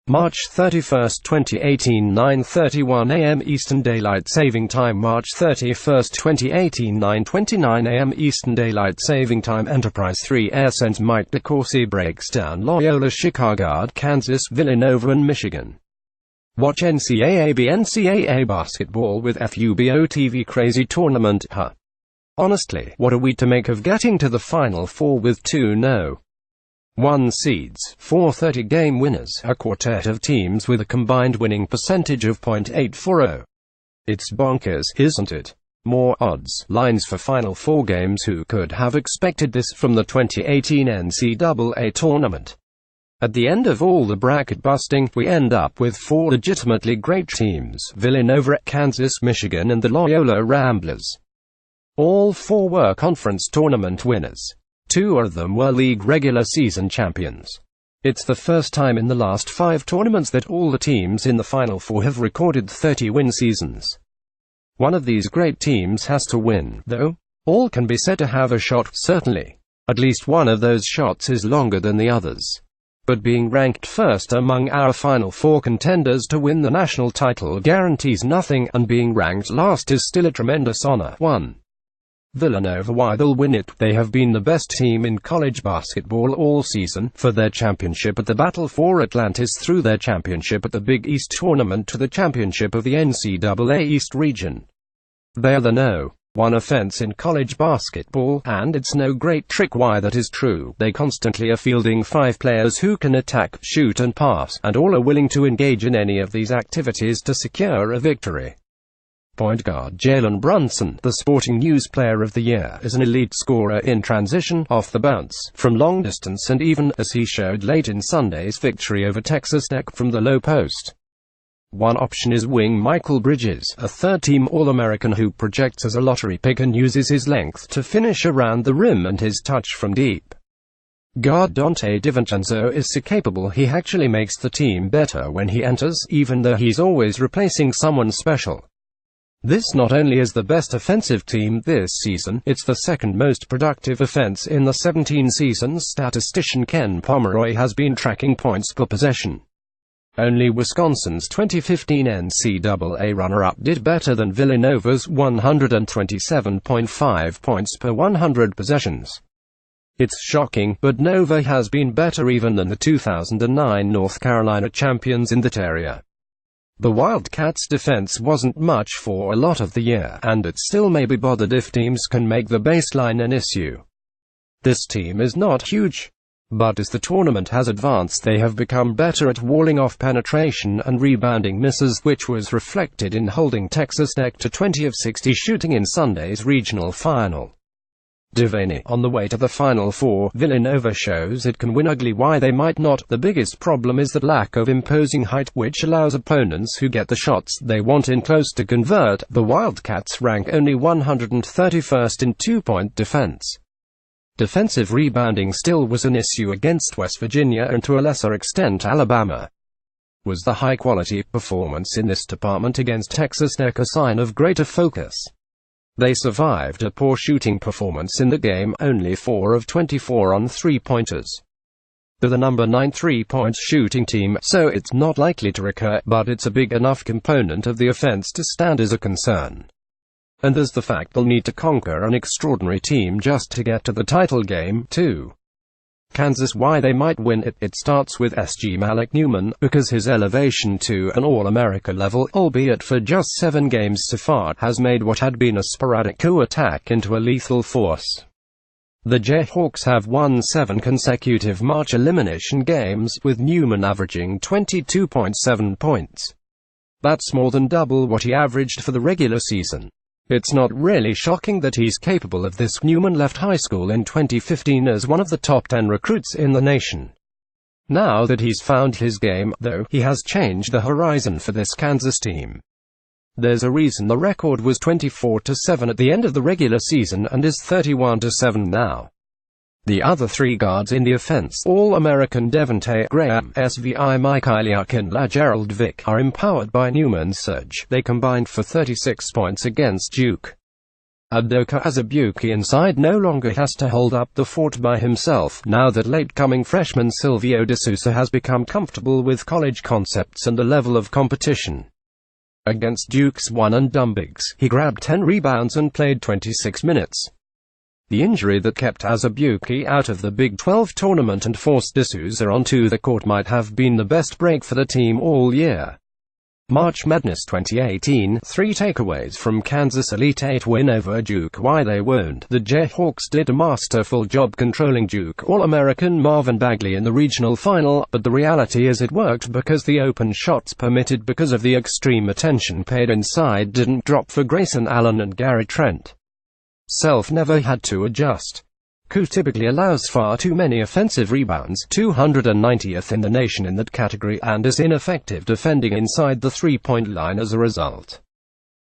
March 31, 2018, 9:31 a.m. Eastern Daylight Saving Time. March 31, 2018, 9:29 a.m. Eastern Daylight Saving Time. Enterprise 3 AirSense. Mike DeCourcy breaks down Loyola, Chicago, Kansas, Villanova and Michigan. Watch NCAA basketball with FUBO TV. Crazy tournament, huh? Honestly, what are we to make of getting to the Final Four with 2-1 seeds, 4 30-game winners, a quartet of teams with a combined winning percentage of .840? It's bonkers, isn't it? More odds, lines for Final Four games. Who could have expected this from the 2018 NCAA tournament? At the end of all the bracket busting, we end up with 4 legitimately great teams: Villanova, Kansas, Michigan and the Loyola Ramblers. All 4 were conference tournament winners. 2 of them were league regular season champions. It's the first time in the last 5 tournaments that all the teams in the Final Four have recorded 30-win seasons. One of these great teams has to win, though. All can be said to have a shot, certainly. At least one of those shots is longer than the others. But being ranked first among our Final Four contenders to win the national title guarantees nothing, and being ranked last is still a tremendous honor. 1. Villanova. Why they'll win it? They have been the best team in college basketball all season, for their championship at the Battle for Atlantis, through their championship at the Big East Tournament to the championship of the NCAA East region. They are the No.1 offense in college basketball, and it's no great trick why that is true. They constantly are fielding 5 players who can attack, shoot and pass, and all are willing to engage in any of these activities to secure a victory. Point guard Jalen Brunson, the Sporting News Player of the Year, is an elite scorer in transition, off the bounce, from long distance, and even, as he showed late in Sunday's victory over Texas Tech, from the low post. One option is wing Michael Bridges, a third-team All-American who projects as a lottery pick and uses his length to finish around the rim and his touch from deep. Guard Dante DiVincenzo is so capable he actually makes the team better when he enters, even though he's always replacing someone special. This not only is the best offensive team this season, it's the second most productive offense in the 17 seasons. Statistician Ken Pomeroy has been tracking points per possession. Only Wisconsin's 2015 NCAA runner-up did better than Villanova's 127.5 points per 100 possessions. It's shocking, but Nova has been better even than the 2009 North Carolina champions in that area. The Wildcats' defense wasn't much for a lot of the year, and it still may be bothered if teams can make the baseline an issue. This team is not huge, but as the tournament has advanced they have become better at walling off penetration and rebounding misses, which was reflected in holding Texas Tech to 20 of 60 shooting in Sunday's regional final. Devaney, on the way to the Final Four, Villanova shows it can win ugly. Why they might not? The biggest problem is that lack of imposing height, which allows opponents who get the shots they want in close to convert. The Wildcats rank only 131st in 2-point defense. Defensive rebounding still was an issue against West Virginia and to a lesser extent Alabama. Was the high-quality performance in this department against Texas Tech a sign of greater focus? They survived a poor shooting performance in the game, only 4 of 24 on 3-pointers. They're the number 9 3-point shooting team, so it's not likely to recur, but it's a big enough component of the offense to stand as a concern. And there's the fact they'll need to conquer an extraordinary team just to get to the title game, too. Kansas. Why they might win it? It starts with SG Malik Newman, because his elevation to an All-America level, albeit for just 7 games so far, has made what had been a sporadic attack into a lethal force. The Jayhawks have won 7 consecutive March elimination games, with Newman averaging 22.7 points. That's more than double what he averaged for the regular season. It's not really shocking that he's capable of this. Newman left high school in 2015 as one of the top 10 recruits in the nation. Now that he's found his game, though, he has changed the horizon for this Kansas team. There's a reason the record was 24-7 at the end of the regular season and is 31-7 now. The other 3 guards in the offense, All-American Devontae Graham, SVI Mike Iliak and LaGerald Vick, are empowered by Newman's surge. They combined for 36 points against Duke. Udoka Azubuike inside no longer has to hold up the fort by himself, now that late-coming freshman Silvio De Sousa has become comfortable with college concepts and the level of competition. Against Duke's one and Dumbigs, he grabbed 10 rebounds and played 26 minutes. The injury that kept Azubuike out of the Big 12 tournament and forced De Sousa onto the court might have been the best break for the team all year. March Madness 2018, 3 takeaways from Kansas Elite 8 win over Duke. Why they won't. The Jayhawks did a masterful job controlling Duke All-American Marvin Bagley in the regional final, but the reality is it worked because the open shots permitted because of the extreme attention paid inside didn't drop for Grayson Allen and Gary Trent. Self never had to adjust. Who typically allows far too many offensive rebounds, 290th in the nation in that category, and is ineffective defending inside the three-point line as a result.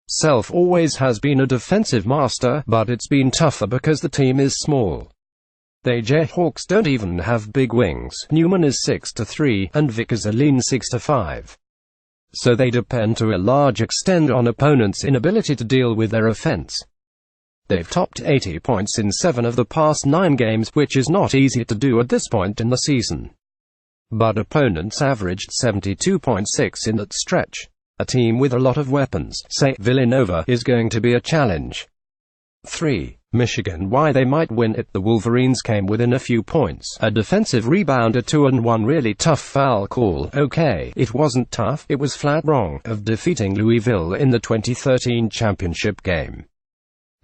Self always has been a defensive master, but it's been tougher because the team is small. The Jayhawks don't even have big wings. Newman is 6'3", and Vic is a lean 6'5". So they depend to a large extent on opponents' inability to deal with their offense. They've topped 80 points in 7 of the past 9 games, which is not easy to do at this point in the season. But opponents averaged 72.6 in that stretch. A team with a lot of weapons, say Villanova, is going to be a challenge. 3. Michigan. Why they might win it. The Wolverines came within a few points. A defensive rebound, a 2-and-1 really tough foul call. Okay, it wasn't tough, it was flat wrong, of defeating Louisville in the 2013 championship game.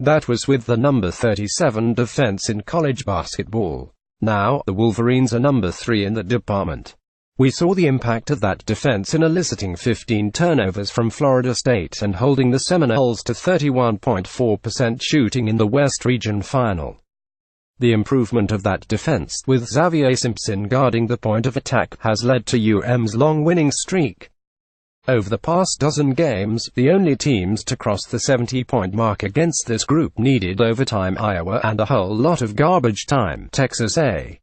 That was with the number 37 defense in college basketball. Now, the Wolverines are number 3 in that department. We saw the impact of that defense in eliciting 15 turnovers from Florida State and holding the Seminoles to 31.4% shooting in the West Region Final. The improvement of that defense, with Xavier Simpson guarding the point of attack, has led to UM's long winning streak. Over the past dozen games, the only teams to cross the 70-point mark against this group needed overtime: Iowa and a whole lot of garbage time, Texas A.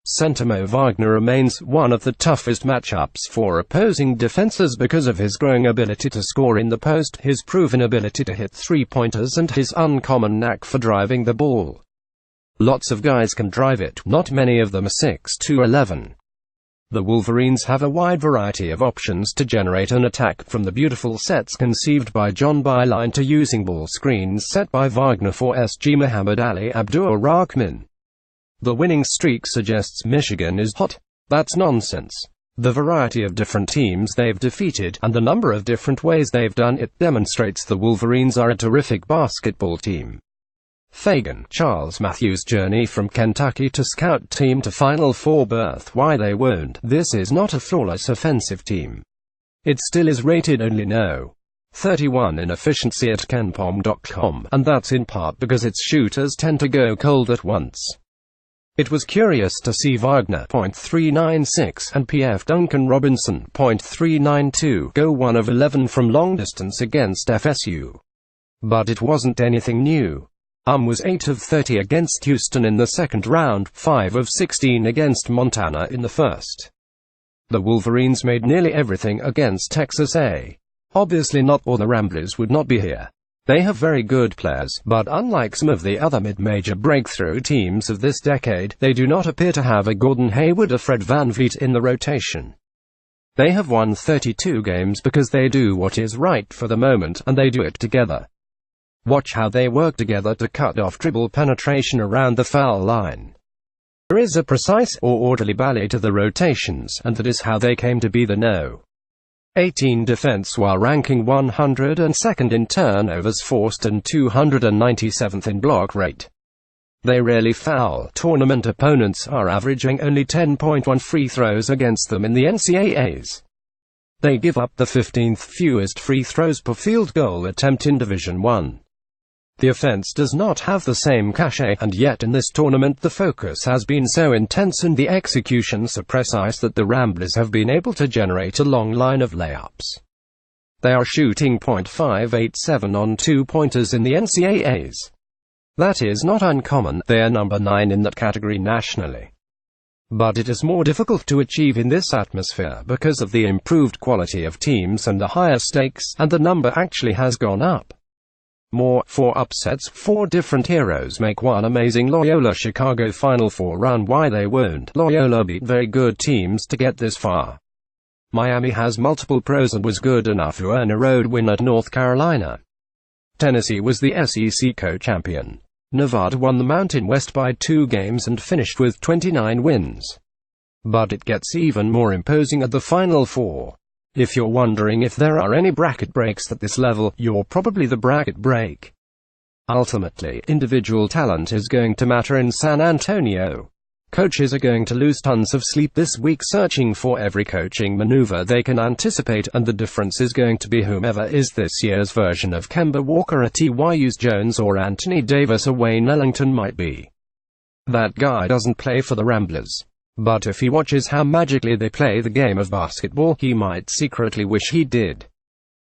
Center Mo Wagner remains one of the toughest matchups for opposing defenses because of his growing ability to score in the post, his proven ability to hit three-pointers, and his uncommon knack for driving the ball. Lots of guys can drive it, not many of them are 6'11". The Wolverines have a wide variety of options to generate an attack, from the beautiful sets conceived by John Beilein to using ball screens set by Wagner for SG Muhammad Ali Abdur-Rahman. The winning streak suggests Michigan is hot. That's nonsense. The variety of different teams they've defeated, and the number of different ways they've done it, demonstrates the Wolverines are a terrific basketball team. Fagan, Charles Matthews' journey from Kentucky to scout team to Final Four berth. Why they won't. This is not a flawless offensive team. It still is rated only No. 31 in efficiency at KenPom.com, and that's in part because its shooters tend to go cold at once. It was curious to see Wagner .396 and P.F. Duncan Robinson .392 go 1 of 11 from long distance against FSU. But it wasn't anything new. Was 8 of 30 against Houston in the second round, 5 of 16 against Montana in the first. The Wolverines made nearly everything against Texas A. Obviously not, or the Ramblers would not be here. They have very good players, but unlike some of the other mid-major breakthrough teams of this decade, they do not appear to have a Gordon Hayward or Fred VanVleet in the rotation. They have won 32 games because they do what is right for the moment, and they do it together. Watch how they work together to cut off dribble penetration around the foul line. There is a precise or orderly ballet to the rotations, and that is how they came to be the No. 18 defense while ranking 102nd in turnovers forced and 297th in block rate. They rarely foul. Tournament opponents are averaging only 10.1 free throws against them in the NCAAs. They give up the 15th fewest free throws per field goal attempt in Division I. The offense does not have the same cachet, and yet in this tournament the focus has been so intense and the execution so precise that the Ramblers have been able to generate a long line of layups. They are shooting .587 on two-pointers in the NCAAs. That is not uncommon. They are number 9 in that category nationally. But it is more difficult to achieve in this atmosphere because of the improved quality of teams and the higher stakes, and the number actually has gone up. More, 4 upsets, 4 different heroes make one amazing Loyola Chicago Final Four run. Why they won't. Loyola beat very good teams to get this far. Miami has multiple pros and was good enough to earn a road win at North Carolina. Tennessee was the SEC co-champion. Nevada won the Mountain West by 2 games and finished with 29 wins. But it gets even more imposing at the Final Four. If you're wondering if there are any bracket breaks at this level, you're probably the bracket break. Ultimately, individual talent is going to matter in San Antonio. Coaches are going to lose tons of sleep this week searching for every coaching maneuver they can anticipate, and the difference is going to be whomever is this year's version of Kemba Walker at TYU's Jones or Anthony Davis or Wayne Ellington might be. That guy doesn't play for the Ramblers. But if he watches how magically they play the game of basketball, he might secretly wish he did.